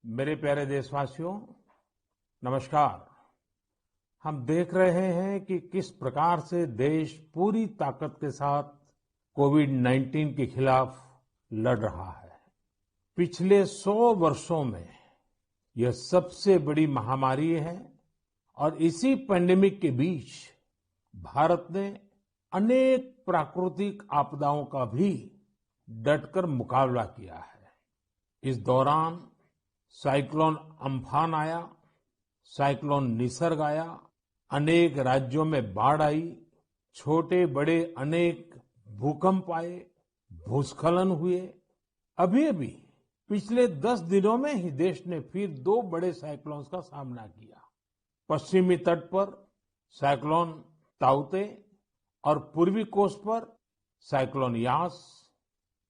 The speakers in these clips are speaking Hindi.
मेरे प्यारे देशवासियों, नमस्कार। हम देख रहे हैं कि किस प्रकार से देश पूरी ताकत के साथ कोविड-19 के खिलाफ लड़ रहा है। पिछले 100 वर्षों में यह सबसे बड़ी महामारी है और इसी पैंडेमिक के बीच भारत ने अनेक प्राकृतिक आपदाओं का भी डटकर मुकाबला किया है। इस दौरान साइक्लोन अम्फान आया, साइक्लोन निसर्ग आया, अनेक राज्यों में बाढ़ आई, छोटे बड़े अनेक भूकंप आए, भूस्खलन हुए। अभी-अभी पिछले 10 दिनों में ही देश ने फिर 2 बड़े साइक्लोन्स का सामना किया। पश्चिमी तट पर साइक्लोन ताउते और पूर्वी कोस्ट पर साइक्लोन यास।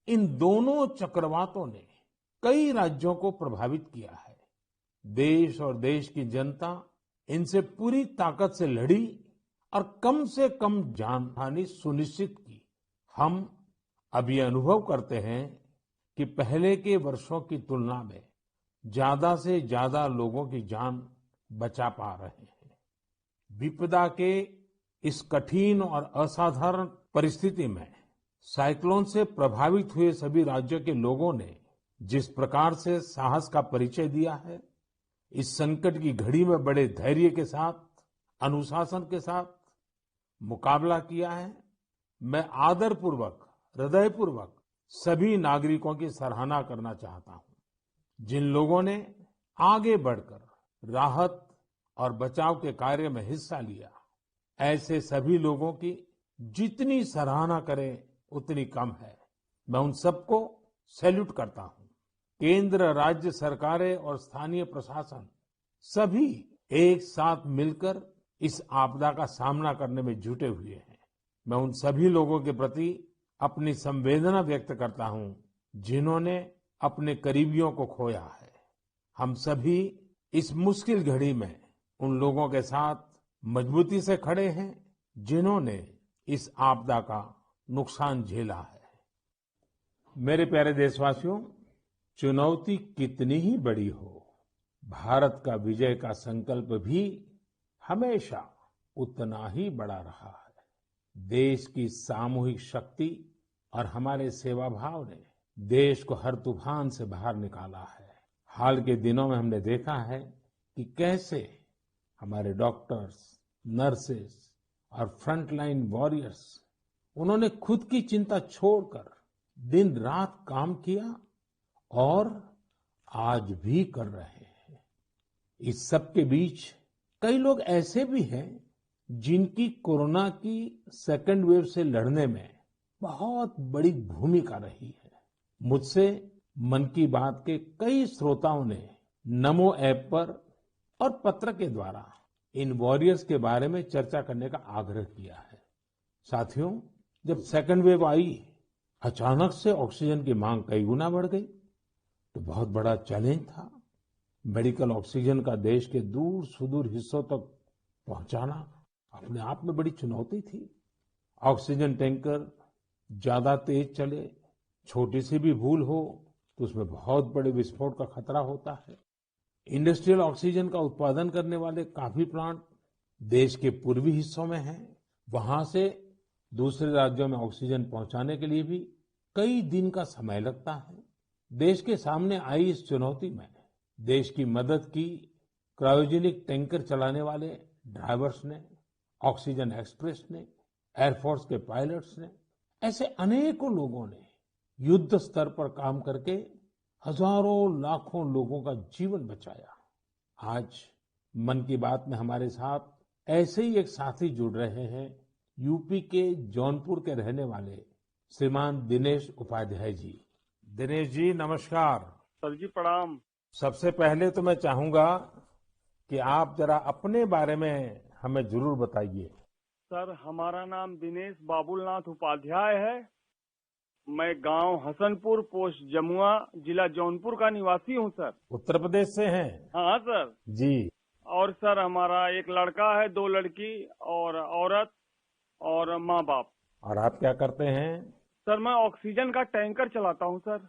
इन दोनों चक्रवातों ने कई राज्यों को प्रभावित किया है। देश और देश की जनता इनसे पूरी ताकत से लड़ी और कम से कम जानहानि सुनिश्चित की। हम अब ये अनुभव करते हैं कि पहले के वर्षों की तुलना में ज्यादा से ज्यादा लोगों की जान बचा पा रहे हैं। विपदा के इस कठिन और असाधारण परिस्थिति में साइक्लोन से प्रभावित हुए सभी राज्यों के लोगों ने जिस प्रकार से साहस का परिचय दिया है, इस संकट की घड़ी में बड़े धैर्य के साथ, अनुशासन के साथ मुकाबला किया है, मैं आदरपूर्वक, हृदयपूर्वक सभी नागरिकों की सराहना करना चाहता हूं। जिन लोगों ने आगे बढ़कर राहत और बचाव के कार्य में हिस्सा लिया, ऐसे सभी लोगों की जितनी सराहना करें उतनी कम है। मैं उन सबको सैल्यूट करता हूं। केंद्र, राज्य सरकारें और स्थानीय प्रशासन सभी एक साथ मिलकर इस आपदा का सामना करने में जुटे हुए हैं। मैं उन सभी लोगों के प्रति अपनी संवेदना व्यक्त करता हूं जिन्होंने अपने करीबियों को खोया है। हम सभी इस मुश्किल घड़ी में उन लोगों के साथ मजबूती से खड़े हैं जिन्होंने इस आपदा का नुकसान झेला है। मेरे प्यारे देशवासियों, चुनौती कितनी ही बड़ी हो, भारत का विजय का संकल्प भी हमेशा उतना ही बड़ा रहा है। देश की सामूहिक शक्ति और हमारे सेवा भाव ने देश को हर तूफान से बाहर निकाला है। हाल के दिनों में हमने देखा है कि कैसे हमारे डॉक्टर्स, नर्सेस और फ्रंटलाइन वॉरियर्स, उन्होंने खुद की चिंता छोड़कर दिन रात काम किया और आज भी कर रहे हैं। इस सब के बीच कई लोग ऐसे भी हैं जिनकी कोरोना की सेकंड वेव से लड़ने में बहुत बड़ी भूमिका रही है। मुझसे मन की बात के कई श्रोताओं ने नमो ऐप पर और पत्र के द्वारा इन वॉरियर्स के बारे में चर्चा करने का आग्रह किया है। साथियों, जब सेकंड वेव आई, अचानक से ऑक्सीजन की मांग कई गुना बढ़ गई, तो बहुत बड़ा चैलेंज था। मेडिकल ऑक्सीजन का देश के दूर सुदूर हिस्सों तक पहुंचाना अपने आप में बड़ी चुनौती थी। ऑक्सीजन टैंकर ज्यादा तेज चले, छोटी सी भी भूल हो तो उसमें बहुत बड़े विस्फोट का खतरा होता है। इंडस्ट्रियल ऑक्सीजन का उत्पादन करने वाले काफी प्लांट देश के पूर्वी हिस्सों में हैं। वहां से दूसरे राज्यों में ऑक्सीजन पहुंचाने के लिए भी कई दिन का समय लगता है। देश के सामने आई इस चुनौती में देश की मदद की क्रायोजेनिक टैंकर चलाने वाले ड्राइवर्स ने, ऑक्सीजन एक्सप्रेस ने, एयरफोर्स के पायलट्स ने, ऐसे अनेकों लोगों ने युद्ध स्तर पर काम करके हजारों लाखों लोगों का जीवन बचाया। आज मन की बात में हमारे साथ ऐसे ही एक साथी जुड़ रहे हैं, यूपी के जौनपुर के रहने वाले श्रीमान दिनेश उपाध्याय जी। दिनेश जी, नमस्कार। सर जी प्रणाम। सबसे पहले तो मैं चाहूंगा कि आप जरा अपने बारे में हमें जरूर बताइए। सर, हमारा नाम दिनेश बाबुलनाथ उपाध्याय है। मैं गांव हसनपुर, पोस्ट जमुआ, जिला जौनपुर का निवासी हूं सर। उत्तर प्रदेश से हैं? हाँ सर जी। और सर, हमारा एक लड़का है, 2 लड़की और औरत और माँ बाप। और आप क्या करते हैं? सर, मैं ऑक्सीजन का टैंकर चलाता हूं सर,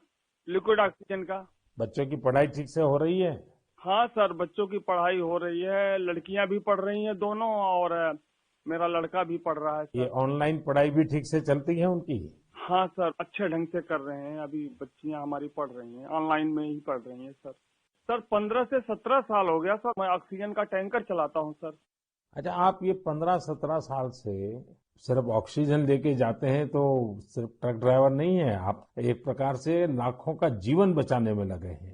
लिक्विड ऑक्सीजन का। बच्चों की पढ़ाई ठीक से हो रही है? हाँ सर, बच्चों की पढ़ाई हो रही है, लड़कियां भी पढ़ रही हैं दोनों, और मेरा लड़का भी पढ़ रहा है ये सर। ऑनलाइन पढ़ाई भी ठीक से चलती है उनकी? हाँ सर, अच्छे ढंग से कर रहे हैं। अभी बच्चियां हमारी पढ़ रही हैं, ऑनलाइन में ही पढ़ रही हैं सर। सर 15 से 17 साल हो गया सर, मैं ऑक्सीजन का टैंकर चलाता हूँ सर। अच्छा, आप ये 15-17 साल से सिर्फ ऑक्सीजन लेके जाते हैं, तो सिर्फ ट्रक ड्राइवर नहीं है आप, एक प्रकार से लाखों का जीवन बचाने में लगे हैं।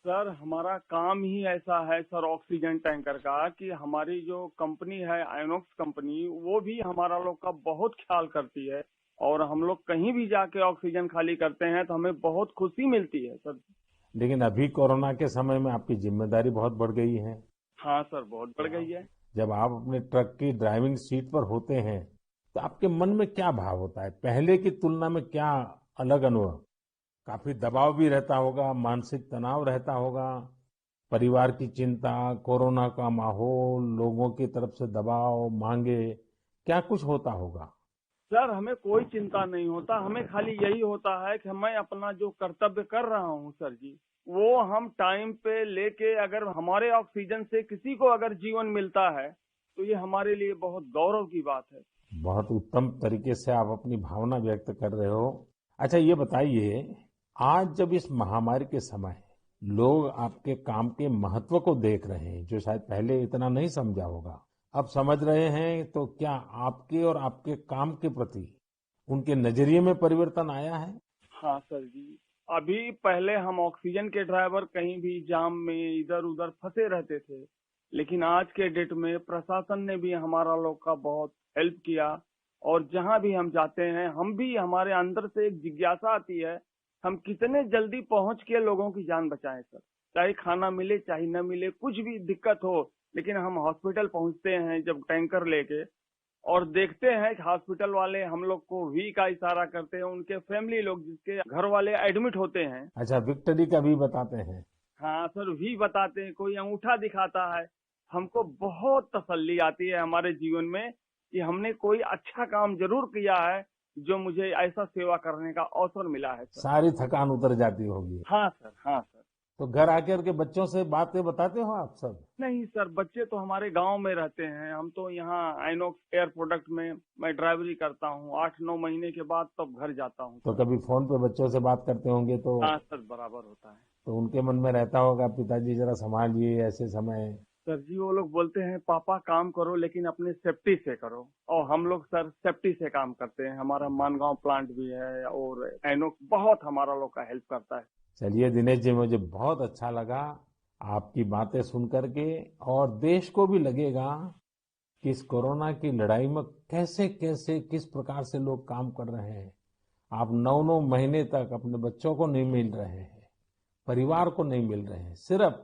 सर हमारा काम ही ऐसा है सर, ऑक्सीजन टैंकर का, कि हमारी जो कंपनी है आइनॉक्स कंपनी, वो भी हमारा लोग का बहुत ख्याल करती है। और हम लोग कहीं भी जाके ऑक्सीजन खाली करते हैं तो हमें बहुत खुशी मिलती है सर। लेकिन अभी कोरोना के समय में आपकी जिम्मेदारी बहुत बढ़ गई है। हाँ सर, बहुत बढ़ गई है। जब आप अपने ट्रक की ड्राइविंग सीट पर होते हैं, तो आपके मन में क्या भाव होता है? पहले की तुलना में क्या अलग अनुभव? काफी दबाव भी रहता होगा, मानसिक तनाव रहता होगा, परिवार की चिंता, कोरोना का माहौल, लोगों की तरफ से दबाव, मांगे, क्या कुछ होता होगा? सर हमें कोई चिंता नहीं होता, हमें खाली यही होता है कि मैं अपना जो कर्तव्य कर रहा हूँ सर जी, वो हम टाइम पे लेके, अगर हमारे ऑक्सीजन से किसी को अगर जीवन मिलता है तो ये हमारे लिए बहुत गौरव की बात है। बहुत उत्तम तरीके से आप अपनी भावना व्यक्त कर रहे हो। अच्छा, ये बताइए, आज जब इस महामारी के समय लोग आपके काम के महत्व को देख रहे हैं, जो शायद पहले इतना नहीं समझा होगा, अब समझ रहे हैं, तो क्या आपके और आपके काम के प्रति उनके नजरिए में परिवर्तन आया है? हाँ सर जी, अभी पहले हम ऑक्सीजन के ड्राइवर कहीं भी जाम में इधर उधर फंसे रहते थे, लेकिन आज के डेट में प्रशासन ने भी हमारा लोग का बहुत हेल्प किया। और जहाँ भी हम जाते हैं, हम भी, हमारे अंदर से एक जिज्ञासा आती है, हम कितने जल्दी पहुंच के लोगों की जान बचाएं सर। चाहे खाना मिले चाहे न मिले, कुछ भी दिक्कत हो, लेकिन हम हॉस्पिटल पहुंचते हैं जब टैंकर लेके, और देखते हैं कि हॉस्पिटल वाले हम लोग को वी का इशारा करते हैं, उनके फैमिली लोग जिसके घर वाले एडमिट होते हैं। अच्छा, विक्ट्री का भी बताते हैं? हाँ सर, वी बताते हैं, कोई अंगूठा दिखाता है। हमको बहुत तसल्ली आती है हमारे जीवन में कि हमने कोई अच्छा काम जरूर किया है, जो मुझे ऐसा सेवा करने का अवसर मिला है सर। सारी थकान उतर जाती होगी। हाँ सर, हाँ सर। तो घर आकर के बच्चों से बातें बताते हो आप सब? नहीं सर, बच्चे तो हमारे गांव में रहते हैं, हम तो यहाँ आइनॉक्स एयर प्रोडक्ट में मैं ड्राइवरी करता हूँ। 8-9 महीने के बाद तब घर जाता हूँ तो सर। कभी फोन पे बच्चों से बात करते होंगे, तो हाँ सर, बराबर होता है। तो उनके मन में रहता होगा, पिताजी जरा संभालिए ऐसे समय। सर जी, वो लोग बोलते हैं पापा काम करो लेकिन अपने सेफ्टी से करो, और हम लोग सर सेफ्टी से काम करते हैं। हमारा मानगांव प्लांट भी है, और आइनॉक्स बहुत हमारा लोग का हेल्प करता है। चलिए दिनेश जी, मुझे बहुत अच्छा लगा आपकी बातें सुन करके, और देश को भी लगेगा कि इस कोरोना की लड़ाई में कैसे कैसे किस प्रकार से लोग काम कर रहे हैं। आप 9-9 महीने तक अपने बच्चों को नहीं मिल रहे हैं, परिवार को नहीं मिल रहे हैं, सिर्फ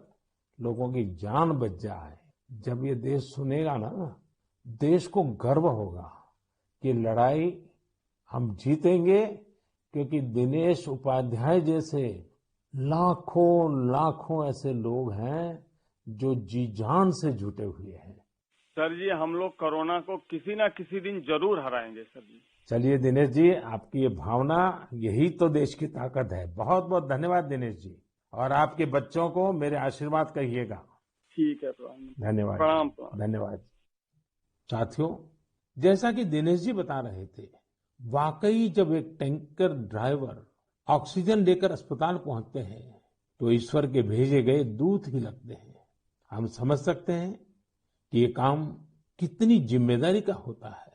लोगों की जान बच जाए। जब ये देश सुनेगा ना, देश को गर्व होगा कि लड़ाई हम जीतेंगे, क्योंकि दिनेश उपाध्याय जैसे लाखों लाखों ऐसे लोग हैं जो जी जान से जुटे हुए हैं। सर जी, हम लोग कोरोना को किसी ना किसी दिन जरूर हराएंगे सर जी। चलिए दिनेश जी, आपकी ये भावना, यही तो देश की ताकत है। बहुत बहुत धन्यवाद दिनेश जी, और आपके बच्चों को मेरे आशीर्वाद कहिएगा। ठीक है, प्रणाम। धन्यवाद। प्रणाम प्रणाम। धन्यवाद। साथियों, जैसा कि दिनेश जी बता रहे थे, वाकई जब एक टैंकर ड्राइवर ऑक्सीजन लेकर अस्पताल पहुंचते हैं, तो ईश्वर के भेजे गए दूत ही लगते हैं। हम समझ सकते हैं कि ये काम कितनी जिम्मेदारी का होता है,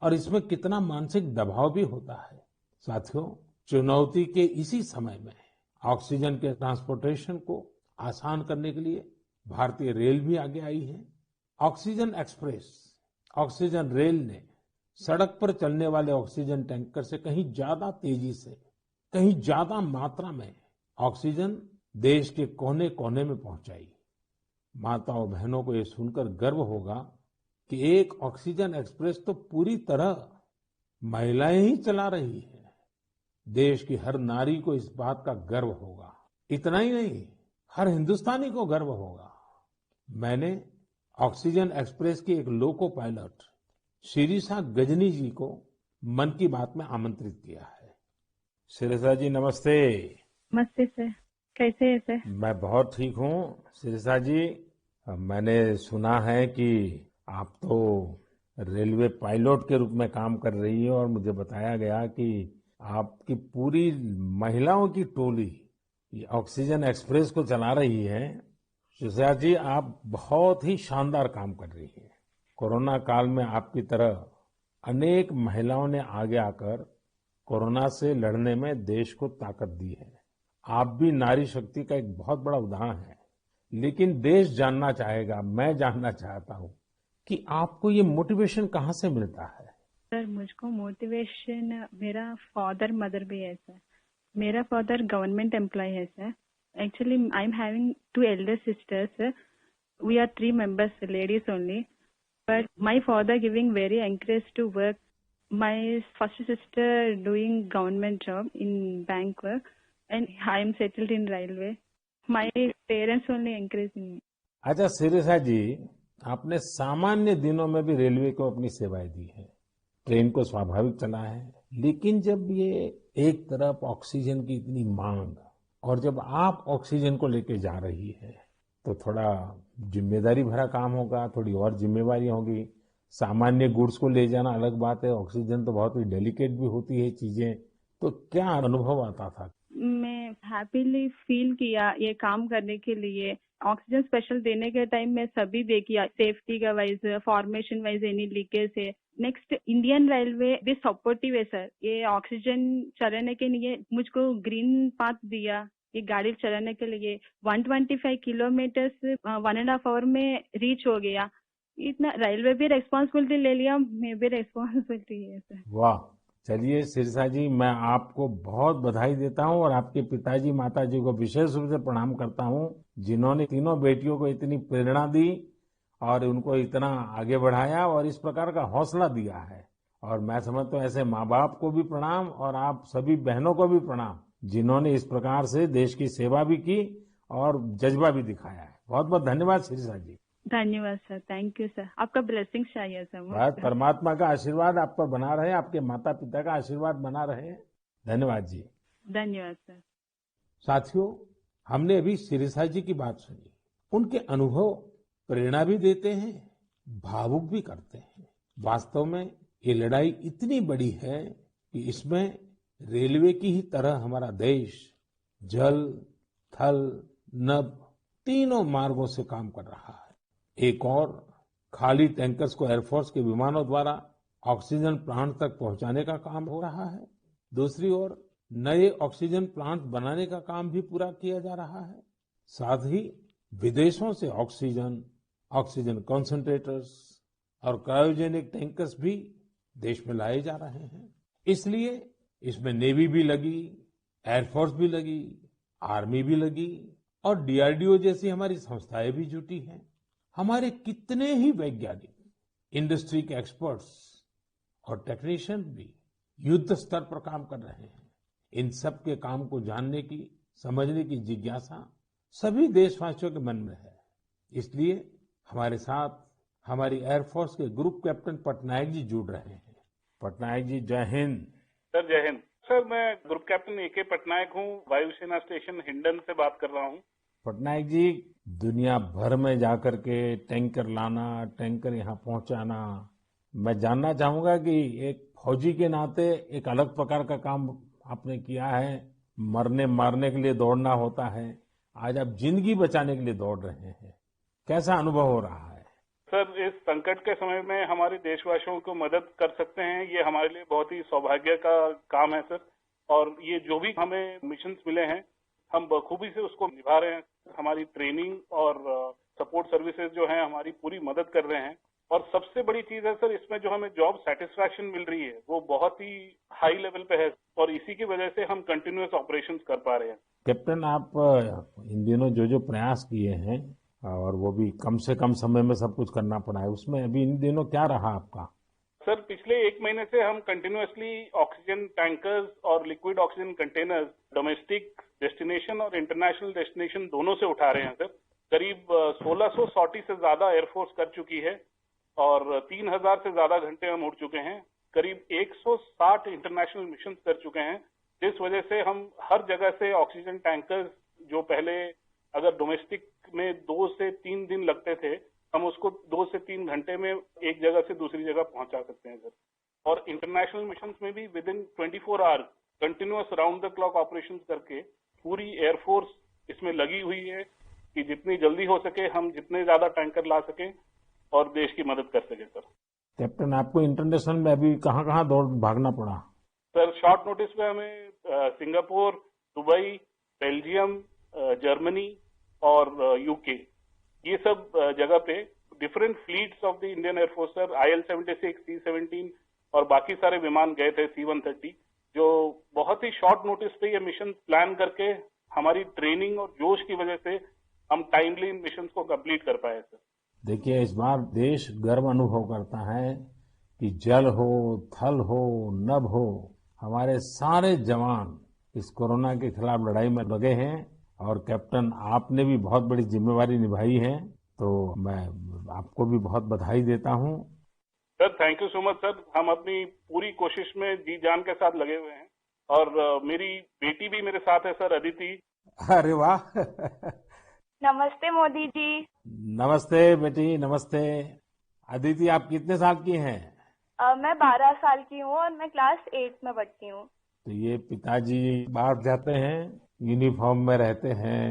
और इसमें कितना मानसिक दबाव भी होता है। साथियों, चुनौती के इसी समय में ऑक्सीजन के ट्रांसपोर्टेशन को आसान करने के लिए भारतीय रेल भी आगे आई है। ऑक्सीजन एक्सप्रेस, ऑक्सीजन रेल ने सड़क पर चलने वाले ऑक्सीजन टैंकर से कहीं ज्यादा तेजी से, कहीं ज्यादा मात्रा में ऑक्सीजन देश के कोने कोने में पहुंचाई। माताओं बहनों को ये सुनकर गर्व होगा कि एक ऑक्सीजन एक्सप्रेस तो पूरी तरह महिलाएं ही चला रही है। देश की हर नारी को इस बात का गर्व होगा। इतना ही नहीं, हर हिंदुस्तानी को गर्व होगा। मैंने ऑक्सीजन एक्सप्रेस की एक लोको पायलट शिरीषा गजनी जी को मन की बात में आमंत्रित किया है। शिरीषा जी, नमस्ते। नमस्ते सर। कैसे है सर? मैं बहुत ठीक हूँ शिरिषा जी। मैंने सुना है कि आप तो रेलवे पायलट के रूप में काम कर रही है और मुझे बताया गया कि आपकी पूरी महिलाओं की टोली ये ऑक्सीजन एक्सप्रेस को चला रही है। शिरिषा जी, आप बहुत ही शानदार काम कर रही हैं। कोरोना काल में आपकी तरह अनेक महिलाओं ने आगे आकर कोरोना से लड़ने में देश को ताकत दी है। आप भी नारी शक्ति का एक बहुत बड़ा उदाहरण है। लेकिन देश जानना चाहेगा, मैं जानना चाहता हूँ कि आपको ये मोटिवेशन कहाँ से मिलता है? सर मुझको मोटिवेशन मेरा फादर मदर भी है सर। मेरा फादर गवर्नमेंट एम्प्लॉय है sir. Actually I am having two elder sisters. We are 3 members ladies only, but my father giving very encourage to work. My first sister doing government job in bank work, and I am settled in railway. My parents only encouraging me. अच्छा शिरिषा जी, आपने सामान्य दिनों में भी रेलवे को अपनी सेवाएं दी है, ट्रेन को स्वाभाविक चला है। लेकिन जब ये एक तरफ ऑक्सीजन की इतनी मांग और जब आप ऑक्सीजन को लेके जा रही है तो थोड़ा जिम्मेदारी भरा काम होगा, थोड़ी और जिम्मेवारी होगी। सामान्य गुड्स को ले जाना अलग बात है, ऑक्सीजन तो बहुत ही डेलिकेट भी होती है चीजें। तो क्या अनुभव आता था? मैं हैप्पीली फील किया ये काम करने के लिए। ऑक्सीजन स्पेशल देने के टाइम में सभी देखिए सेफ्टी का wise, formation wise any leakage है। नेक्स्ट इंडियन रेलवे भी सपोर्टिव है सर। ये ऑक्सीजन चलाने के लिए मुझको ग्रीन पाथ दिया। ये गाड़ी चलाने के लिए 125 किलोमीटर 1.5 hour में रीच हो गया। इतना रेलवे भी रेस्पॉन्सिबिलिटी ले लिया, मैं भी रेस्पॉन्सिबिलिटी है सर। वाह! चलिए शिरसा जी, मैं आपको बहुत बधाई देता हूं और आपके पिताजी माताजी को विशेष रूप से प्रणाम करता हूं, जिन्होंने तीनों बेटियों को इतनी प्रेरणा दी और उनको इतना आगे बढ़ाया और इस प्रकार का हौसला दिया है। और मैं समझता हूं ऐसे माँ बाप को भी प्रणाम और आप सभी बहनों को भी प्रणाम, जिन्होंने इस प्रकार से देश की सेवा भी की और जज्बा भी दिखाया है। बहुत बहुत धन्यवाद शिरसा जी। धन्यवाद सर, थैंक यू सर। आपका ब्लेसिंग चाहिए सर मुझ बस पर। परमात्मा का आशीर्वाद आप पर बना रहे, आपके माता पिता का आशीर्वाद बना रहे। धन्यवाद जी। धन्यवाद सर। साथियों, हमने अभी शिरिषा जी की बात सुनी। उनके अनुभव प्रेरणा भी देते हैं, भावुक भी करते हैं। वास्तव में ये लड़ाई इतनी बड़ी है कि इसमें रेलवे की ही तरह हमारा देश जल, थल, नभ तीनों मार्गों से काम कर रहा है। एक और खाली टैंकर्स को एयरफोर्स के विमानों द्वारा ऑक्सीजन प्लांट तक पहुंचाने का काम हो रहा है। दूसरी ओर नए ऑक्सीजन प्लांट बनाने का काम भी पूरा किया जा रहा है। साथ ही विदेशों से ऑक्सीजन, ऑक्सीजन कॉन्सेंट्रेटर्स और क्रायोजेनिक टैंकर्स भी देश में लाए जा रहे हैं। इसलिए इसमें नेवी भी लगी, एयरफोर्स भी लगी, आर्मी भी लगी और डीआरडीओ जैसी हमारी संस्थाएं भी जुटी हैं। हमारे कितने ही वैज्ञानिक, इंडस्ट्री के एक्सपर्ट्स और टेक्नीशियन भी युद्ध स्तर पर काम कर रहे हैं। इन सब के काम को जानने की, समझने की जिज्ञासा सभी देशवासियों के मन में है। इसलिए हमारे साथ हमारी एयरफोर्स के ग्रुप कैप्टन पटनायक जी जुड़ रहे हैं। पटनायक जी, जय हिंद। सर जय हिंद। सर मैं ग्रुप कैप्टन ए.के. पटनायक हूँ, वायुसेना स्टेशन हिंडन से बात कर रहा हूँ। पटनायक जी, दुनिया भर में जाकर के टैंकर लाना, टैंकर यहाँ पहुंचाना, मैं जानना चाहूंगा कि एक फौजी के नाते एक अलग प्रकार का काम आपने किया है। मरने मारने के लिए दौड़ना होता है, आज आप जिंदगी बचाने के लिए दौड़ रहे हैं। कैसा अनुभव हो रहा है? सर इस संकट के समय में हमारे देशवासियों को मदद कर सकते हैं, ये हमारे लिए बहुत ही सौभाग्य का काम है सर। और ये जो भी हमें मिशन मिले हैं, हम बखूबी से उसको निभा रहे हैं। हमारी ट्रेनिंग और सपोर्ट सर्विसेज जो हैं हमारी पूरी मदद कर रहे हैं। और सबसे बड़ी चीज है सर, इसमें जो हमें जॉब सेटिस्फैक्शन मिल रही है वो बहुत ही हाई लेवल पे है और इसी की वजह से हम कंटिन्यूअस ऑपरेशंस कर पा रहे हैं। कैप्टन, आप इन दिनों जो जो प्रयास किए हैं और वो भी कम से कम समय में सब कुछ करना पड़ा है, उसमें अभी इन दिनों क्या रहा आपका? सर पिछले 1 महीने से हम कंटिन्यूअसली ऑक्सीजन टैंकर्स और liquid oxygen containers domestic destination और इंटरनेशनल डेस्टिनेशन दोनों से उठा रहे हैं सर। करीब 1600 सॉर्टी से ज्यादा एयरफोर्स कर चुकी है और 3000 से ज्यादा घंटे हम उड़ चुके हैं। करीब 160 इंटरनेशनल मिशन कर चुके हैं, जिस वजह से हम हर जगह से ऑक्सीजन टैंकर्स जो पहले अगर डोमेस्टिक में 2 से 3 दिन लगते थे, हम उसको 2 से 3 घंटे में एक जगह से दूसरी जगह पहुंचा सकते हैं सर। और इंटरनेशनल मिशंस में भी within 24 hour continuous round the clock operations करके पूरी एयरफोर्स इसमें लगी हुई है कि जितनी जल्दी हो सके हम जितने ज्यादा टैंकर ला सकें और देश की मदद कर सके सर। कैप्टन, आपको इंटरनेशनल में अभी कहाँ कहाँ दौड़ भागना पड़ा? सर शॉर्ट नोटिस पे हमें सिंगापुर, दुबई, बेल्जियम, जर्मनी और यूके, ये सब जगह पे different fleets of the Indian air force sir, IL-76, C-17 और बाकी सारे विमान गए थे, C-130, जो बहुत ही शॉर्ट नोटिस पे ये मिशन प्लान करके हमारी ट्रेनिंग और जोश की वजह से हम टाइमली इन मिशन को कंप्लीट कर पाए सर। देखिए, इस बार देश गर्व अनुभव करता है कि जल हो, थल हो, नभ हो, हमारे सारे जवान इस कोरोना के खिलाफ लड़ाई में लगे हैं। और कैप्टन, आपने भी बहुत बड़ी जिम्मेवारी निभाई है, तो मैं आपको भी बहुत बधाई देता हूँ। Sir thank you so much sir. हम अपनी पूरी कोशिश में जी जान के साथ लगे हुए हैं और मेरी बेटी भी मेरे साथ है सर, अदिति। अरे वाह! नमस्ते मोदी जी। नमस्ते बेटी, नमस्ते। अदिति, आप कितने साल की हैं? मैं 12 साल की हूँ और मैं क्लास 8 में पढ़ती हूँ। तो ये पिताजी बाहर जाते हैं, यूनिफॉर्म में रहते हैं।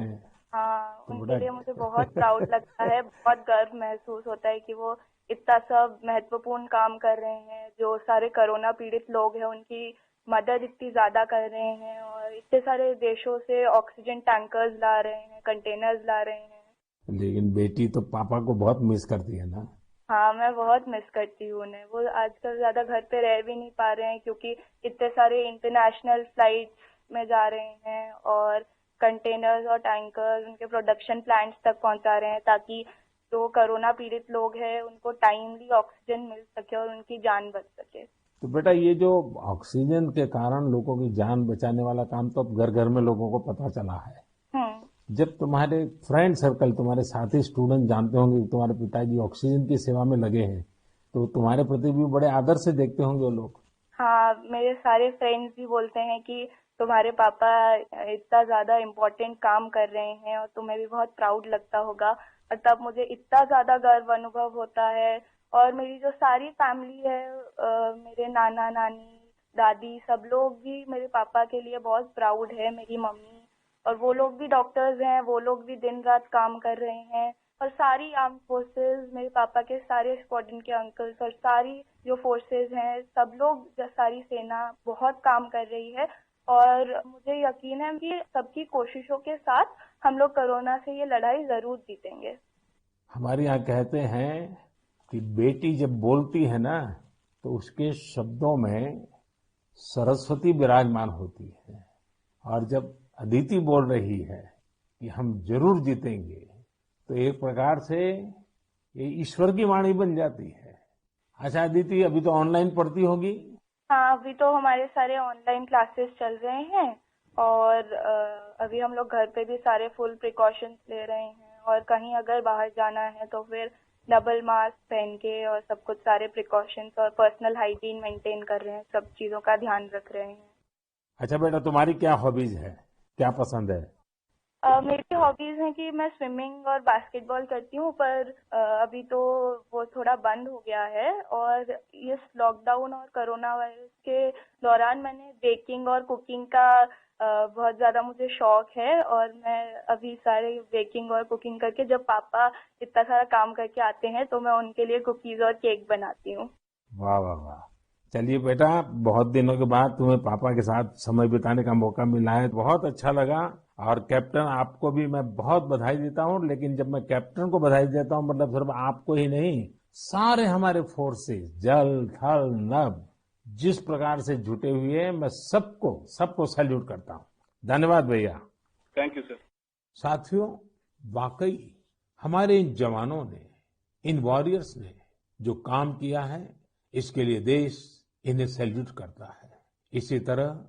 हाँ, तो उनके लिए मुझे बहुत प्राउड लगता है, बहुत गर्व महसूस होता है कि वो इतना सब महत्वपूर्ण काम कर रहे हैं। जो सारे कोरोना पीड़ित लोग हैं उनकी मदद इतनी ज्यादा कर रहे हैं और इतने सारे देशों से ऑक्सीजन टैंकर्स ला रहे हैं, कंटेनर्स ला रहे हैं। लेकिन बेटी तो पापा को बहुत मिस करती है ना? हाँ, मैं बहुत मिस करती हूँ उन्हें। वो आजकल ज्यादा घर पे रह भी नहीं पा रहे हैं क्योंकि इतने सारे इंटरनेशनल फ्लाइट्स में जा रहे हैं और कंटेनर्स और टैंकर्स उनके प्रोडक्शन प्लांट्स तक पहुंचा रहे हैं ताकि जो कोरोना पीड़ित लोग हैं उनको टाइमली ऑक्सीजन मिल सके और उनकी जान बच सके। तो बेटा, ये जो ऑक्सीजन के कारण लोगों की जान बचाने वाला काम तो अब घर घर में लोगों को पता चला है। जब तुम्हारे फ्रेंड सर्कल, तुम्हारे साथी स्टूडेंट जानते होंगे कि तुम्हारे पिताजी ऑक्सीजन की सेवा में लगे हैं, तो तुम्हारे प्रति भी बड़े आदर से देखते होंगे वो लोग। हाँ, मेरे सारे फ्रेंड्स भी बोलते हैं कि तुम्हारे पापा इतना ज्यादा इम्पोर्टेंट काम कर रहे हैं और तुम्हें भी बहुत प्राउड लगता होगा। और तब मुझे इतना ज्यादा गर्व अनुभव होता है। और मेरी जो सारी फैमिली है, मेरे नाना नानी, दादी, सब लोग भी मेरे पापा के लिए बहुत प्राउड है। मेरी मम्मी, और वो लोग भी डॉक्टर्स हैं, वो लोग भी दिन रात काम कर रहे हैं। और सारी आर्म फोर्सेस, मेरे पापा के सारे स्क्वाड्रन के अंकल्स और सारी जो फोर्सेस हैं, सब लोग, सारी सेना बहुत काम कर रही है। और मुझे यकीन है कि सबकी कोशिशों के साथ हम लोग कोरोना से ये लड़ाई जरूर जीतेंगे। हमारे यहाँ कहते हैं कि बेटी जब बोलती है ना, तो उसके शब्दों में सरस्वती विराजमान होती है। और जब अदिति बोल रही है कि हम जरूर जीतेंगे, तो एक प्रकार से ये ईश्वर की वाणी बन जाती है। अच्छा अदिति, अभी तो ऑनलाइन पढ़ती होगी? हाँ, अभी तो हमारे सारे ऑनलाइन क्लासेस चल रहे हैं और अभी हम लोग घर पे भी सारे फुल प्रिकॉशंस ले रहे हैं। और कहीं अगर बाहर जाना है तो फिर डबल मास्क पहन के और सब कुछ सारे प्रिकॉशंस और पर्सनल हाइजीन मेंटेन कर रहे हैं, सब चीजों का ध्यान रख रहे हैं। अच्छा बेटा, तुम्हारी क्या हॉबीज है, क्या पसंद है? मेरी हॉबीज हैं कि मैं स्विमिंग और बास्केटबॉल करती हूँ, पर अभी तो वो थोड़ा बंद हो गया है। और इस लॉकडाउन और कोरोना वायरस के दौरान मैंने बेकिंग और कुकिंग का बहुत ज्यादा मुझे शौक है। और मैं अभी सारे बेकिंग और कुकिंग करके, जब पापा इतना सारा काम करके आते हैं तो मैं उनके लिए कुकीज और केक बनाती हूँ। वाह वाह वाह! चलिए बेटा, बहुत दिनों के बाद तुम्हें पापा के साथ समय बिताने का मौका मिला है, बहुत अच्छा लगा। और कैप्टन, आपको भी मैं बहुत बधाई देता हूँ। लेकिन जब मैं कैप्टन को बधाई देता हूँ, मतलब सिर्फ आपको ही नहीं, सारे हमारे फोर्सेस, जल, थल, नभ, जिस प्रकार से जुटे हुए हैं, मैं सबको सैल्यूट करता हूँ। धन्यवाद भैया। Thank you sir. साथियों, वाकई हमारे इन जवानों ने, इन वॉरियर्स ने जो काम किया है, इसके लिए देश इन्हें सैल्यूट करता है। इसी तरह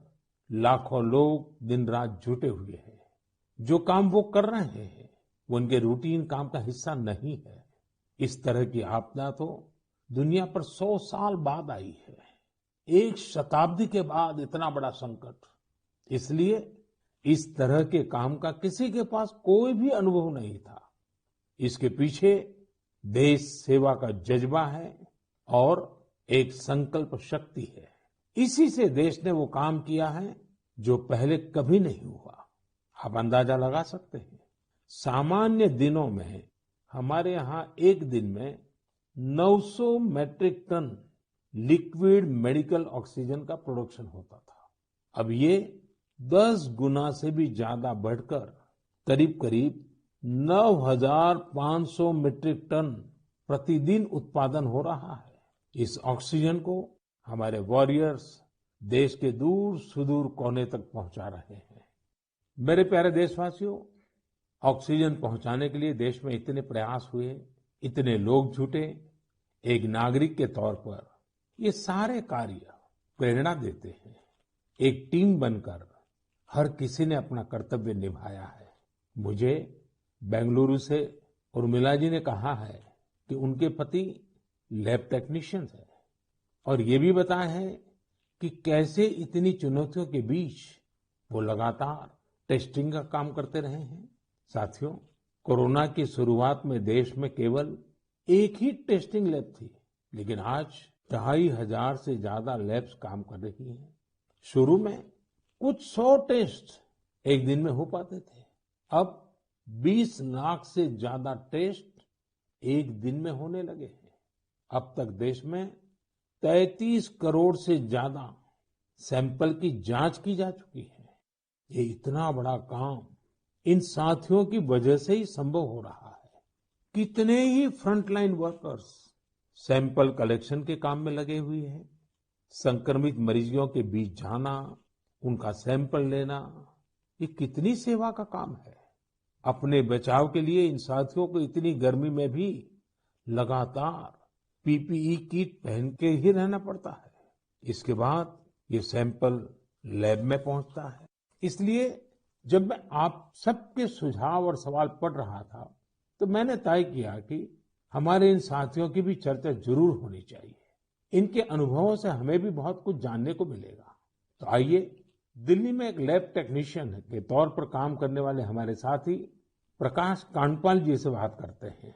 लाखों लोग दिन रात जुटे हुए हैं। जो काम वो कर रहे हैं वो उनके रूटीन काम का हिस्सा नहीं है। इस तरह की आपदा तो दुनिया पर 100 साल बाद आई है, एक शताब्दी के बाद इतना बड़ा संकट। इसलिए इस तरह के काम का किसी के पास कोई भी अनुभव नहीं था। इसके पीछे देश सेवा का जज्बा है और एक संकल्प शक्ति है। इसी से देश ने वो काम किया है जो पहले कभी नहीं हुआ। आप अंदाजा लगा सकते हैं, सामान्य दिनों में हमारे यहाँ एक दिन में 900 metric tonne liquid medical oxygen का प्रोडक्शन होता था। अब ये 10 गुना से भी ज्यादा बढ़कर करीब करीब 9,500 मीट्रिक टन प्रतिदिन उत्पादन हो रहा है। इस ऑक्सीजन को हमारे वॉरियर्स देश के दूर सुदूर कोने तक पहुंचा रहे हैं। मेरे प्यारे देशवासियों, ऑक्सीजन पहुंचाने के लिए देश में इतने प्रयास हुए, इतने लोग जुटे। एक नागरिक के तौर पर ये सारे कार्य प्रेरणा देते हैं। एक टीम बनकर हर किसी ने अपना कर्तव्य निभाया है। मुझे बेंगलुरु से उर्मिला जी ने कहा है कि उनके पति लैब टेक्नीशियन है और ये भी बताया है कि कैसे इतनी चुनौतियों के बीच वो लगातार टेस्टिंग का काम करते रहे हैं। साथियों, कोरोना की शुरुआत में देश में केवल एक ही टेस्टिंग लैब थी, लेकिन आज 2,500 से ज्यादा लैब्स काम कर रही हैं। शुरू में कुछ 100 टेस्ट एक दिन में हो पाते थे, अब 20 लाख से ज्यादा टेस्ट एक दिन में होने लगे हैं। अब तक देश में 33 करोड़ से ज्यादा सैंपल की जांच की जा चुकी है। ये इतना बड़ा काम इन साथियों की वजह से ही संभव हो रहा है। कितने ही फ्रंटलाइन वर्कर्स सैंपल कलेक्शन के काम में लगे हुए हैं। संक्रमित मरीजों के बीच जाना, उनका सैंपल लेना, ये कितनी सेवा का काम है। अपने बचाव के लिए इन साथियों को इतनी गर्मी में भी लगातार पीपीई किट पहन के ही रहना पड़ता है। इसके बाद ये सैंपल लैब में पहुंचता है। इसलिए जब मैं आप सबके सुझाव और सवाल पढ़ रहा था तो मैंने तय किया कि हमारे इन साथियों की भी चर्चा जरूर होनी चाहिए। इनके अनुभवों से हमें भी बहुत कुछ जानने को मिलेगा। तो आइए दिल्ली में एक लैब टेक्नीशियन के तौर पर काम करने वाले हमारे साथी प्रकाश कांडपाल जी से बात करते हैं।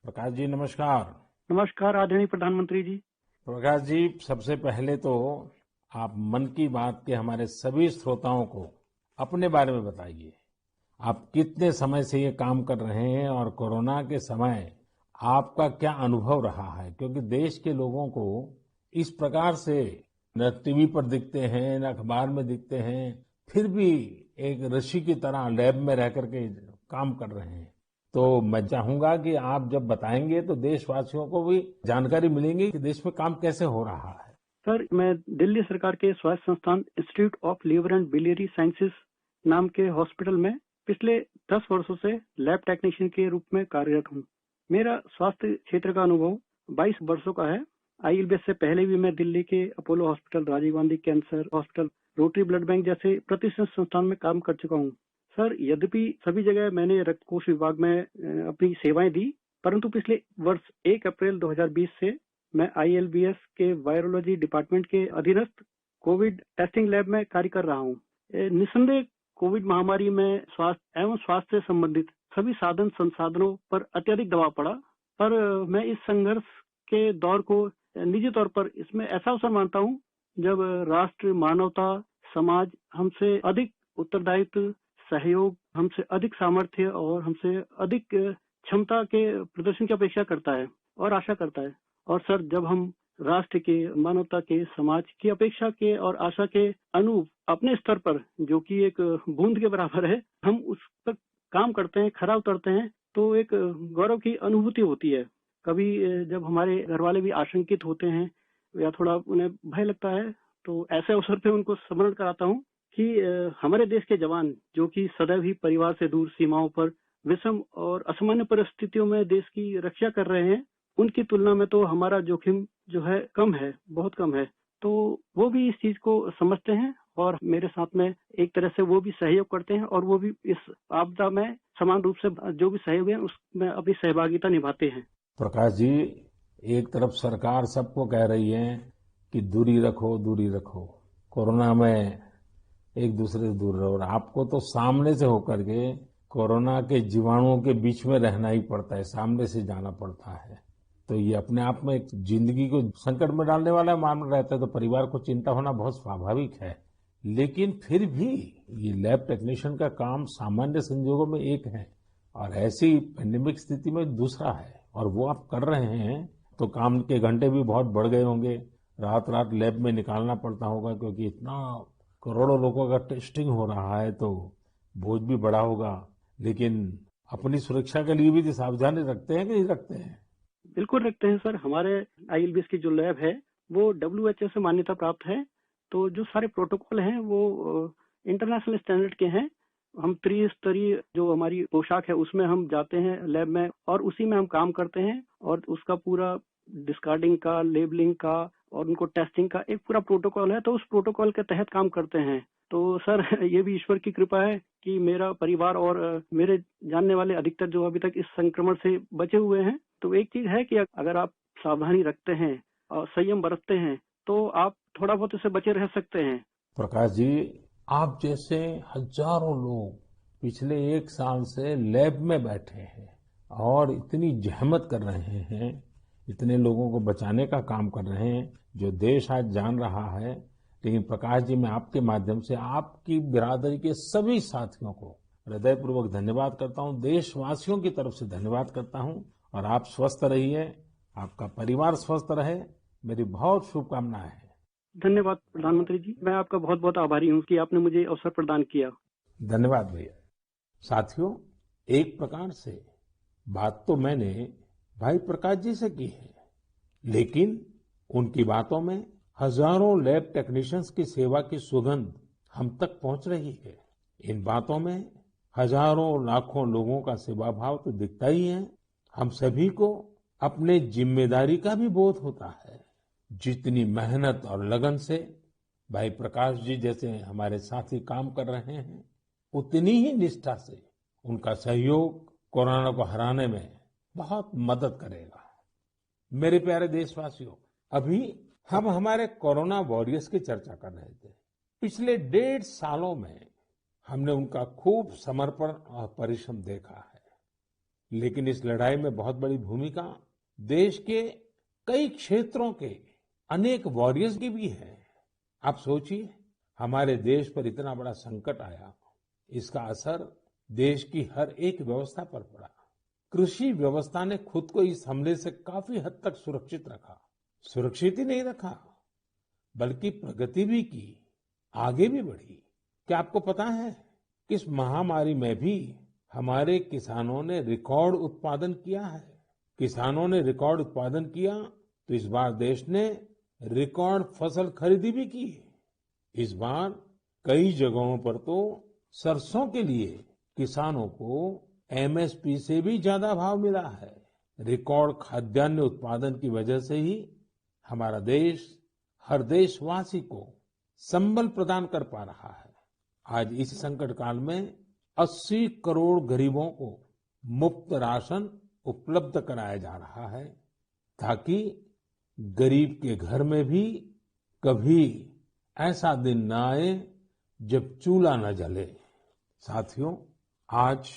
प्रकाश जी नमस्कार। नमस्कार आदरणीय प्रधानमंत्री जी। प्रकाश जी, सबसे पहले तो आप मन की बात के हमारे सभी श्रोताओं को अपने बारे में बताइए। आप कितने समय से ये काम कर रहे हैं और कोरोना के समय आपका क्या अनुभव रहा है? क्योंकि देश के लोगों को इस प्रकार से न टीवी पर दिखते हैं, न अखबार में दिखते हैं, फिर भी एक ऋषि की तरह लैब में रह करके काम कर रहे हैं। तो मैं चाहूंगा कि आप जब बताएंगे तो देशवासियों को भी जानकारी मिलेगी कि देश में काम कैसे हो रहा है। सर, मैं दिल्ली सरकार के स्वास्थ्य संस्थान institute of liver and biliary sciences नाम के हॉस्पिटल में पिछले 10 वर्षों से लैब टेक्नीशियन के रूप में कार्यरत हूँ। मेरा स्वास्थ्य क्षेत्र का अनुभव 22 वर्षों का है। आईएलबीएस से पहले भी मैं दिल्ली के Apollo hospital, Rajiv Gandhi cancer hospital, rotary blood bank जैसे प्रतिष्ठित संस्थान में काम कर चुका हूँ। सर, यद्यपि सभी जगह मैंने रक्त कोष विभाग में अपनी सेवाएं दी, परंतु पिछले वर्ष 1 अप्रैल 2020 से मैं आईएलबीएस के वायरोलॉजी डिपार्टमेंट के अधीनस्थ कोविड टेस्टिंग लैब में कार्य कर रहा हूँ। निस्संदेह कोविड महामारी में स्वास्थ्य एवं स्वास्थ्य से संबंधित सभी साधन संसाधनों पर अत्यधिक दबाव पड़ा, पर मैं इस संघर्ष के दौर को निजी तौर पर इसमें ऐसा अवसर मानता हूँ जब राष्ट्र, मानवता, समाज हमसे अधिक उत्तरदायित्व, सहयोग, हमसे अधिक सामर्थ्य और हमसे अधिक क्षमता के प्रदर्शन की अपेक्षा करता है और आशा करता है। और सर, जब हम राष्ट्र के, मानवता के, समाज की अपेक्षा के और आशा के अनुरूप अपने स्तर पर, जो कि एक बूंद के बराबर है, हम उस पर काम करते हैं, खरा उतरते हैं, तो एक गौरव की अनुभूति होती है। कभी जब हमारे घर वाले भी आशंकित होते हैं या थोड़ा उन्हें भय लगता है, तो ऐसे अवसर पे उनको स्मरण कराता हूँ कि हमारे देश के जवान, जो कि सदैव ही परिवार से दूर सीमाओं पर विषम और असामान्य परिस्थितियों में देश की रक्षा कर रहे हैं, उनकी तुलना में तो हमारा जोखिम जो है कम है, बहुत कम है। तो वो भी इस चीज को समझते हैं और मेरे साथ में एक तरह से वो भी सहयोग करते हैं और वो भी इस आपदा में समान रूप से जो भी सहयोग है उसमें अपनी सहभागिता निभाते हैं। प्रकाश जी, एक तरफ सरकार सबको कह रही है कि दूरी रखो, दूरी रखो। कोरोना में एक दूसरे से दूर रहो। और आपको तो सामने से होकर के कोरोना के जीवाणुओं के बीच में रहना ही पड़ता है, सामने से जाना पड़ता है। तो ये अपने आप में एक जिंदगी को संकट में डालने वाला मामला रहता है, तो परिवार को चिंता होना बहुत स्वाभाविक है। लेकिन फिर भी ये लैब टेक्नीशियन का काम सामान्य संजोगों में एक है और ऐसी पेंडेमिक स्थिति में दूसरा है, और वो आप कर रहे हैं तो काम के घंटे भी बहुत बढ़ गए होंगे, रात रात लैब में निकालना पड़ता होगा, क्योंकि इतना करोड़ों लोगों का टेस्टिंग हो रहा है तो बोझ भी बड़ा होगा। लेकिन अपनी सुरक्षा के लिए भी सावधानी रखते हैं कि नहीं रखते हैं? बिल्कुल रखते हैं सर। हमारे आईएलबीएस की जो लैब है वो WHO से मान्यता प्राप्त है, तो जो सारे प्रोटोकॉल हैं वो इंटरनेशनल स्टैंडर्ड के हैं। हम त्रिस्तरीय जो हमारी पोशाक है उसमें हम जाते हैं लैब में और उसी में हम काम करते हैं, और उसका पूरा डिस्कार्डिंग का, लेबलिंग का और उनको टेस्टिंग का एक पूरा प्रोटोकॉल है, तो उस प्रोटोकॉल के तहत काम करते हैं। तो सर ये भी ईश्वर की कृपा है कि मेरा परिवार और मेरे जानने वाले अधिकतर जो अभी तक इस संक्रमण से बचे हुए हैं। तो एक चीज है कि अगर आप सावधानी रखते हैं और संयम बरतते हैं तो आप थोड़ा बहुत इससे बचे रह सकते हैं। प्रकाश जी, आप जैसे हजारों लोग पिछले 1 साल से लैब में बैठे हैं और इतनी जहमत कर रहे हैं, इतने लोगों को बचाने का काम कर रहे हैं, जो देश आज जान रहा है। लेकिन प्रकाश जी, मैं आपके माध्यम से आपकी बिरादरी के सभी साथियों को हृदयपूर्वक धन्यवाद करता हूं, देशवासियों की तरफ से धन्यवाद करता हूं। और आप स्वस्थ रहिए, आपका परिवार स्वस्थ रहे, मेरी बहुत शुभकामनाएं हैं। धन्यवाद प्रधानमंत्री जी, मैं आपका बहुत बहुत आभारी हूँ कि आपने मुझे अवसर प्रदान किया। धन्यवाद भैया। साथियों, एक प्रकार से बात तो मैंने भाई प्रकाश जी से की है, लेकिन उनकी बातों में हजारों लैब टेक्नीशियंस की सेवा की सुगंध हम तक पहुंच रही है। इन बातों में हजारों लाखों लोगों का सेवा भाव तो दिखता ही है। हम सभी को अपने जिम्मेदारी का भी बोध होता है। जितनी मेहनत और लगन से भाई प्रकाश जी जैसे हमारे साथी काम कर रहे हैं, उतनी ही निष्ठा से उनका सहयोग कोरोना को हराने में बहुत मदद करेगा। मेरे प्यारे देशवासियों, अभी हम हमारे कोरोना वॉरियर्स की चर्चा कर रहे थे। पिछले 1.5 सालों में हमने उनका खूब समर्पण और परिश्रम देखा है, लेकिन इस लड़ाई में बहुत बड़ी भूमिका देश के कई क्षेत्रों के अनेक वॉरियर्स की भी है। आप सोचिए, हमारे देश पर इतना बड़ा संकट आया, इसका असर देश की हर एक व्यवस्था पर पड़ा। कृषि व्यवस्था ने खुद को इस हमले से काफी हद तक सुरक्षित रखा। सुरक्षित ही नहीं रखा, बल्कि प्रगति भी की, आगे भी बढ़ी। क्या आपको पता है कि इस महामारी में भी हमारे किसानों ने रिकॉर्ड उत्पादन किया है? किसानों ने रिकॉर्ड उत्पादन किया तो इस बार देश ने रिकॉर्ड फसल खरीदी भी की। इस बार कई जगहों पर तो सरसों के लिए किसानों को एमएसपी से भी ज्यादा भाव मिला है। रिकॉर्ड खाद्यान्न उत्पादन की वजह से ही हमारा देश हर देशवासी को संबल प्रदान कर पा रहा है। आज इस संकट काल में 80 करोड़ गरीबों को मुफ्त राशन उपलब्ध कराया जा रहा है, ताकि गरीब के घर में भी कभी ऐसा दिन न आए जब चूल्हा न जले। साथियों, आज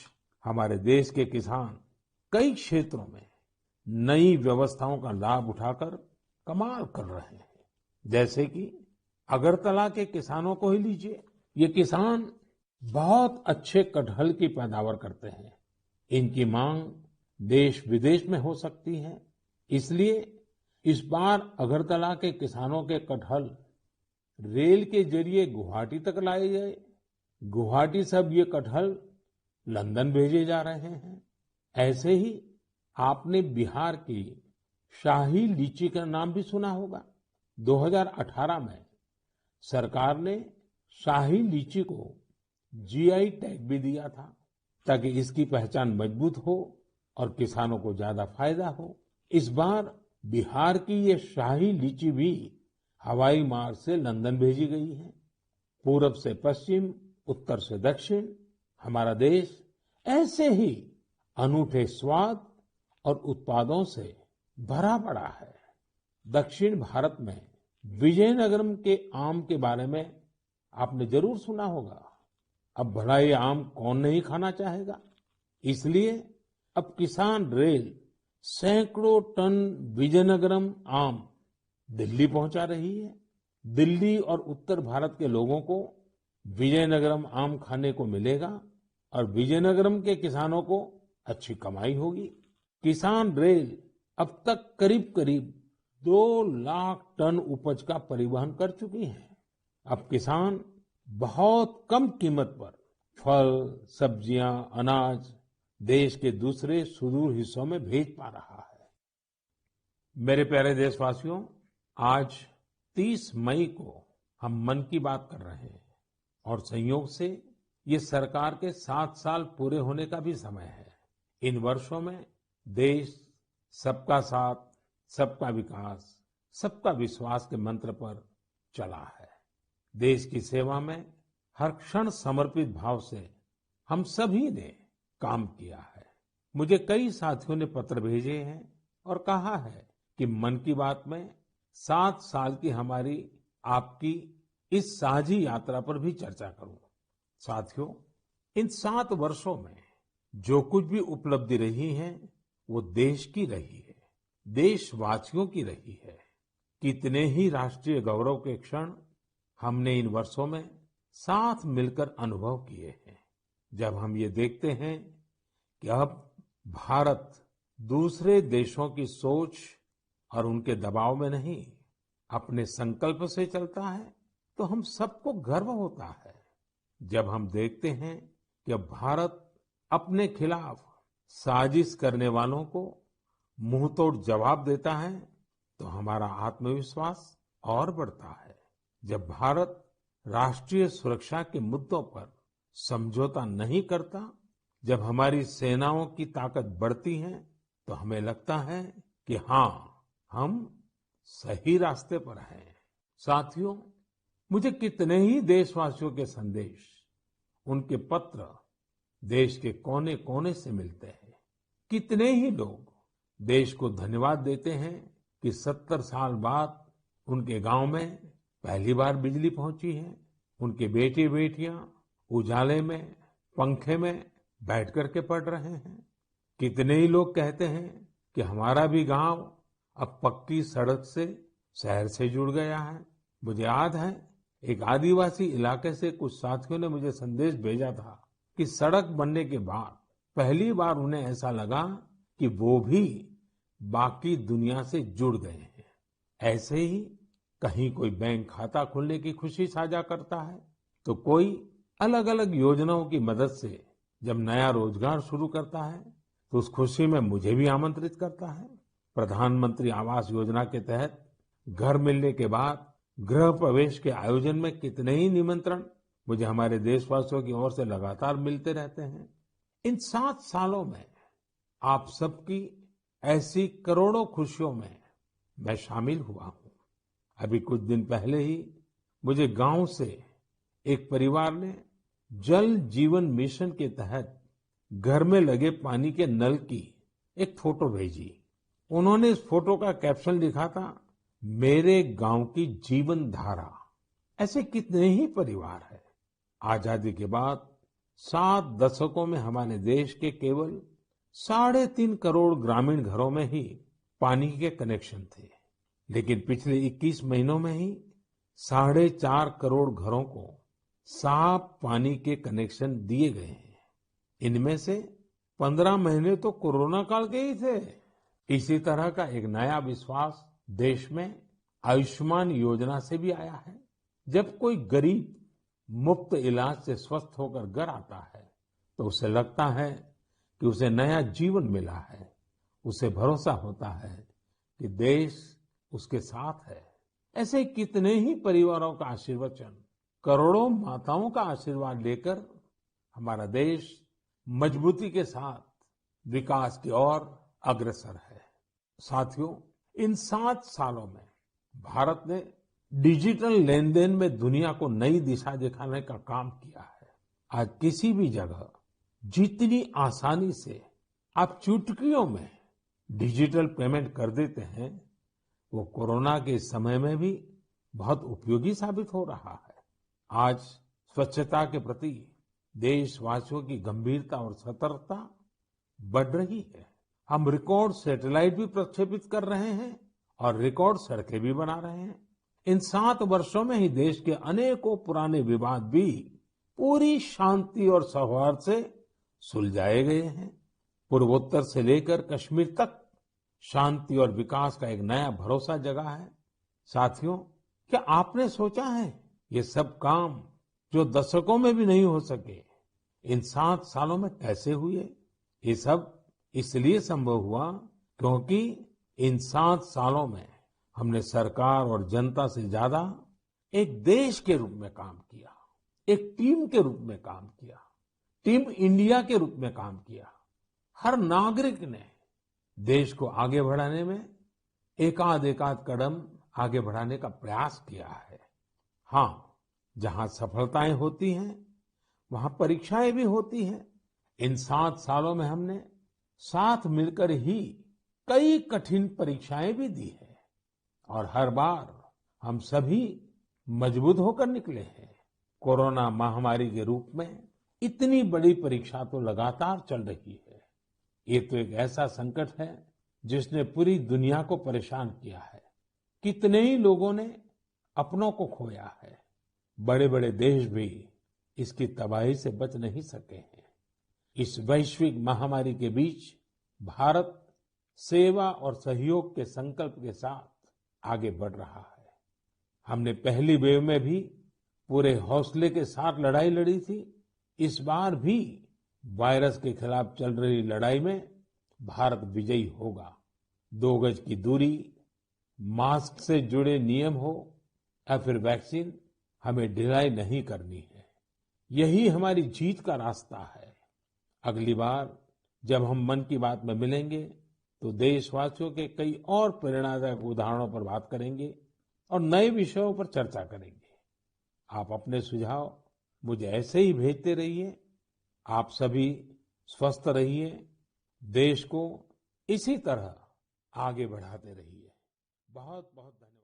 हमारे देश के किसान कई क्षेत्रों में नई व्यवस्थाओं का लाभ उठाकर कमाल कर रहे हैं। जैसे कि अगरतला के किसानों को ही लीजिए। ये किसान बहुत अच्छे कटहल की पैदावार करते हैं। इनकी मांग देश विदेश में हो सकती है, इसलिए इस बार अगरतला के किसानों के कटहल रेल के जरिए गुवाहाटी तक लाए गए। गुवाहाटी से अब ये कटहल लंदन भेजे जा रहे हैं। ऐसे ही आपने बिहार की शाही लीची का नाम भी सुना होगा। 2018 में सरकार ने शाही लीची को जीआई टैग भी दिया था, ताकि इसकी पहचान मजबूत हो और किसानों को ज्यादा फायदा हो। इस बार बिहार की ये शाही लीची भी हवाई मार्ग से लंदन भेजी गई है। पूरब से पश्चिम, उत्तर से दक्षिण, हमारा देश ऐसे ही अनूठे स्वाद और उत्पादों से भरा पड़ा है। दक्षिण भारत में विजयनगरम के आम के बारे में आपने जरूर सुना होगा, अब भला ये आम कौन नहीं खाना चाहेगा। इसलिए अब किसान रेल सैकड़ों टन विजयनगरम आम दिल्ली पहुंचा रही है। दिल्ली और उत्तर भारत के लोगों को विजयनगरम आम खाने को मिलेगा और विजयनगरम के किसानों को अच्छी कमाई होगी। किसान रेल अब तक करीब करीब 2 लाख टन उपज का परिवहन कर चुकी है। अब किसान बहुत कम कीमत पर फल, सब्जियां, अनाज देश के दूसरे सुदूर हिस्सों में भेज पा रहा है। मेरे प्यारे देशवासियों, आज 30 मई को हम मन की बात कर रहे हैं और संयोग से ये सरकार के 7 साल पूरे होने का भी समय है। इन वर्षों में देश सबका साथ, सबका विकास, सबका विश्वास के मंत्र पर चला है। देश की सेवा में हर क्षण समर्पित भाव से हम सभी ने काम किया है। मुझे कई साथियों ने पत्र भेजे हैं और कहा है कि मन की बात में 7 साल की हमारी आपकी इस साझी यात्रा पर भी चर्चा करूं। साथियों, इन 7 वर्षों में जो कुछ भी उपलब्धि रही है वो देश की रही है, देशवासियों की रही है। कितने ही राष्ट्रीय गौरव के क्षण हमने इन वर्षों में साथ मिलकर अनुभव किए हैं। जब हम ये देखते हैं कि अब भारत दूसरे देशों की सोच और उनके दबाव में नहीं, अपने संकल्प से चलता है, तो हम सबको गर्व होता है। जब हम देखते हैं कि अब भारत अपने खिलाफ साजिश करने वालों को मुंहतोड़ जवाब देता है, तो हमारा आत्मविश्वास और बढ़ता है। जब भारत राष्ट्रीय सुरक्षा के मुद्दों पर समझौता नहीं करता, जब हमारी सेनाओं की ताकत बढ़ती है, तो हमें लगता है कि हाँ, हम सही रास्ते पर हैं। साथियों, मुझे कितने ही देशवासियों के संदेश, उनके पत्र देश के कोने कोने से मिलते हैं। कितने ही लोग देश को धन्यवाद देते हैं कि 70 साल बाद उनके गांव में पहली बार बिजली पहुंची है। उनके बेटे बेटियां उजाले में, पंखे में बैठ करके पढ़ रहे हैं। कितने ही लोग कहते हैं कि हमारा भी गांव अब पक्की सड़क से शहर से जुड़ गया है। मुझे याद है, एक आदिवासी इलाके से कुछ साथियों ने मुझे संदेश भेजा था कि सड़क बनने के बाद पहली बार उन्हें ऐसा लगा कि वो भी बाकी दुनिया से जुड़ गए हैं। ऐसे ही कहीं कोई बैंक खाता खोलने की खुशी साझा करता है, तो कोई अलग अलग योजनाओं की मदद से जब नया रोजगार शुरू करता है, तो उस खुशी में मुझे भी आमंत्रित करता है। प्रधानमंत्री आवास योजना के तहत घर मिलने के बाद गृह प्रवेश के आयोजन में कितने ही निमंत्रण मुझे हमारे देशवासियों की ओर से लगातार मिलते रहते हैं। इन 7 सालों में आप सबकी ऐसी करोड़ों खुशियों में मैं शामिल हुआ हूं। अभी कुछ दिन पहले ही मुझे गांव से एक परिवार ने जल जीवन मिशन के तहत घर में लगे पानी के नल की एक फोटो भेजी। उन्होंने इस फोटो का कैप्शन लिखा था, मेरे गांव की जीवन धारा। ऐसे कितने ही परिवार हैं। आजादी के बाद 7 दशकों में हमारे देश के केवल 3.5 करोड़ ग्रामीण घरों में ही पानी के कनेक्शन थे, लेकिन पिछले 21 महीनों में ही 4.5 करोड़ घरों को साफ पानी के कनेक्शन दिए गए हैं। इनमें से 15 महीने तो कोरोना काल के ही थे। इसी तरह का एक नया विश्वास देश में आयुष्मान योजना से भी आया है। जब कोई गरीब मुफ्त इलाज से स्वस्थ होकर घर आता है, तो उसे लगता है कि उसे नया जीवन मिला है। उसे भरोसा होता है कि देश उसके साथ है। ऐसे कितने ही परिवारों का आशीर्वचन, करोड़ों माताओं का आशीर्वाद लेकर हमारा देश मजबूती के साथ विकास की ओर अग्रसर है। साथियों, इन 7 सालों में भारत ने डिजिटल लेन देन में दुनिया को नई दिशा दिखाने का काम किया है। आज किसी भी जगह जितनी आसानी से आप चुटकियों में डिजिटल पेमेंट कर देते हैं, वो कोरोना के समय में भी बहुत उपयोगी साबित हो रहा है। आज स्वच्छता के प्रति देशवासियों की गंभीरता और सतर्कता बढ़ रही है। हम रिकॉर्ड सैटेलाइट भी प्रक्षेपित कर रहे हैं और रिकॉर्ड सड़कें भी बना रहे हैं। इन 7 वर्षों में ही देश के अनेकों पुराने विवाद भी पूरी शांति और सौहार्द से सुलझाए गए हैं। पूर्वोत्तर से लेकर कश्मीर तक शांति और विकास का एक नया भरोसा जगा है। साथियों, क्या आपने सोचा है ये सब काम जो दशकों में भी नहीं हो सके, इन 7 सालों में कैसे हुए? ये सब इसलिए संभव हुआ क्योंकि इन 7 सालों में हमने सरकार और जनता से ज्यादा एक देश के रूप में काम किया, एक टीम के रूप में काम किया, टीम इंडिया के रूप में काम किया। हर नागरिक ने देश को आगे बढ़ाने में एकाध कदम आगे बढ़ाने का प्रयास किया है। हाँ, जहां सफलताएं होती हैं, वहां परीक्षाएं भी होती हैं। इन 7 सालों में हमने साथ मिलकर ही कई कठिन परीक्षाएं भी दी है और हर बार हम सभी मजबूत होकर निकले हैं। कोरोना महामारी के रूप में इतनी बड़ी परीक्षा तो लगातार चल रही है। ये तो एक ऐसा संकट है जिसने पूरी दुनिया को परेशान किया है। कितने ही लोगों ने अपनों को खोया है। बड़े बड़े देश भी इसकी तबाही से बच नहीं सके हैं। इस वैश्विक महामारी के बीच भारत सेवा और सहयोग के संकल्प के साथ आगे बढ़ रहा है। हमने पहली वेव में भी पूरे हौसले के साथ लड़ाई लड़ी थी। इस बार भी वायरस के खिलाफ चल रही लड़ाई में भारत विजयी होगा। 2 गज की दूरी, मास्क से जुड़े नियम हो या फिर वैक्सीन, हमें ढिलाई नहीं करनी है। यही हमारी जीत का रास्ता है। अगली बार जब हम मन की बात में मिलेंगे तो देशवासियों के कई और प्रेरणादायक उदाहरणों पर बात करेंगे और नए विषयों पर चर्चा करेंगे। आप अपने सुझाव मुझे ऐसे ही भेजते रहिए। आप सभी स्वस्थ रहिए, देश को इसी तरह आगे बढ़ाते रहिए। बहुत बहुत धन्यवाद।